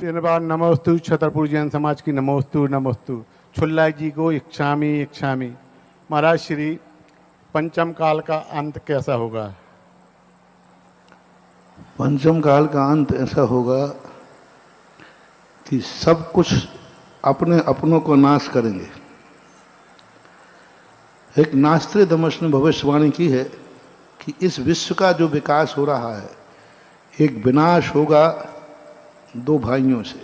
धन्यवाद। नमोस्तु छतरपुर जैन समाज की नमोस्तु नमोस्तु। छुल्ला जी को इच्छामी इच्छामी। महाराज श्री पंचम काल का अंत कैसा होगा? पंचम काल का अंत ऐसा होगा कि सब कुछ अपने अपनों को नाश करेंगे। एक नास्त्रे दमश ने भविष्यवाणी की है कि इस विश्व का जो विकास हो रहा है, एक विनाश होगा दो भाइयों से।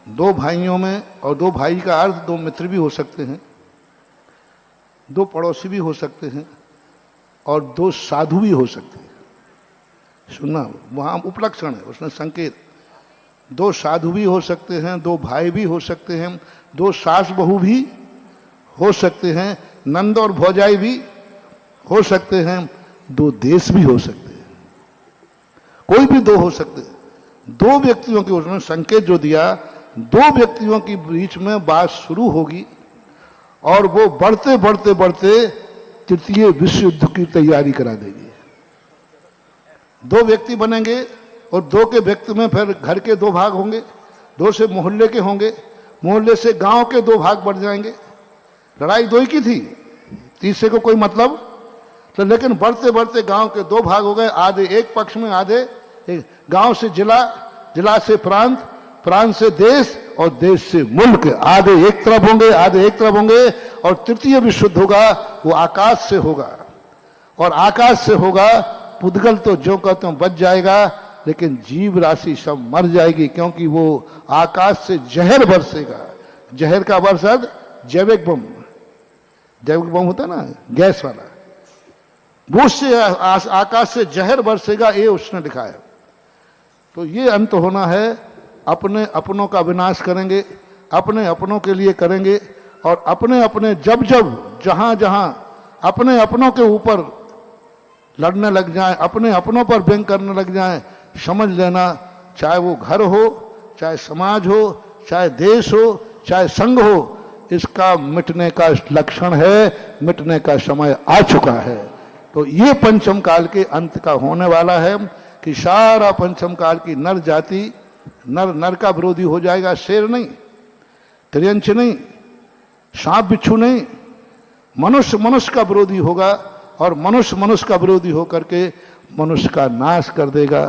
दो भाइयों में, और दो भाई का अर्थ दो मित्र भी हो सकते हैं, दो पड़ोसी भी हो सकते हैं, और दो साधु भी हो सकते हैं। सुनना, वहाँ उपलक्षण है, उसने संकेत। दो साधु भी हो सकते हैं, दो भाई भी हो सकते हैं, दो सास बहू भी हो सकते हैं, नंद और भौजाई भी हो सकते हैं, दो देश भी हो सकते हैं, कोई भी दो हो सकते हैं। दो व्यक्तियों की, उसने संकेत जो दिया, दो व्यक्तियों के बीच में बात शुरू होगी और वो बढ़ते बढ़ते बढ़ते तृतीय विश्व युद्ध की तैयारी करा देगी। दो व्यक्ति बनेंगे और दो के व्यक्ति में फिर घर के दो भाग होंगे, दो से मोहल्ले के होंगे, मोहल्ले से गांव के दो भाग बढ़ जाएंगे। लड़ाई दो ही की थी, तीसरे को कोई मतलब तो, लेकिन बढ़ते बढ़ते गांव के दो भाग हो गए, आधे एक पक्ष में, आधे गांव से जिला, जिला से प्रांत, प्रांत से देश और देश से मुल्क। आधे एक तरफ होंगे, आधे एक तरफ होंगे। और तृतीय विश्व युद्ध होगा, वो आकाश से होगा, और आकाश से होगा। पुद्गल तो जो कहते हैं बच जाएगा, लेकिन जीव राशि सब मर जाएगी, क्योंकि वो आकाश से जहर बरसेगा। जहर का बरसात जैविक बम, जैविक बम होता ना, गैस वाला, वो से आकाश से जहर बरसेगा, ये उसने लिखा है। तो ये अंत होना है। अपने अपनों का विनाश करेंगे, अपने अपनों के लिए करेंगे, और अपने अपने जब जब जहां जहां अपने अपनों के ऊपर लड़ने लग जाएं, अपने अपनों पर व्यंग करने लग जाएं, समझ लेना, चाहे वो घर हो, चाहे समाज हो, चाहे देश हो, चाहे संघ हो, इसका मिटने का लक्षण है, मिटने का समय आ चुका है। तो ये पंचम काल के अंत का होने वाला है कि सारा पंचम काल की नर जाति नर नर का विरोधी हो जाएगा। शेर नहीं, त्रियंच नहीं, सांप बिच्छू नहीं, मनुष्य मनुष्य का विरोधी होगा, और मनुष्य मनुष्य का विरोधी होकर के मनुष्य का नाश कर देगा।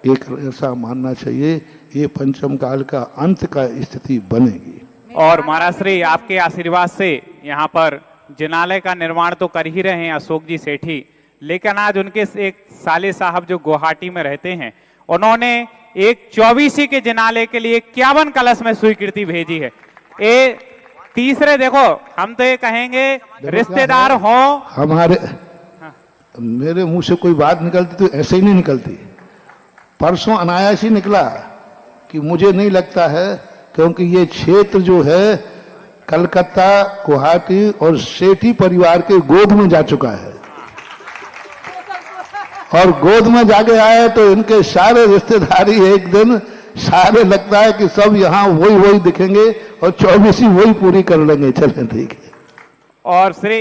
एक ऐसा मानना चाहिए, ये पंचम काल का अंत का स्थिति बनेगी। और महाराज श्री आपके आशीर्वाद से यहाँ पर जिनालय का निर्माण तो कर ही रहे हैं अशोक जी सेठी, लेकिन आज उनके एक साले साहब जो गुवाहाटी में रहते हैं, उन्होंने एक 24 के जिनालय के लिए 51 कलश में स्वीकृति भेजी है। ये तीसरे, देखो हम तो ये कहेंगे रिश्तेदार हो हमारे, मेरे मुंह से कोई बात निकलती तो ऐसे ही नहीं निकलती। परसों अनायास ही निकला कि मुझे नहीं लगता है, क्योंकि ये क्षेत्र जो है कलकत्ता, गुवाहाटी और सेठी परिवार के गोद में जा चुका है, और गोद में जाके आए तो इनके सारे रिश्तेदारी एक दिन सारे लगता है कि सब यहाँ वही वही दिखेंगे, और 24 वही पूरी कर लेंगे। चलें, ठीक है। और श्री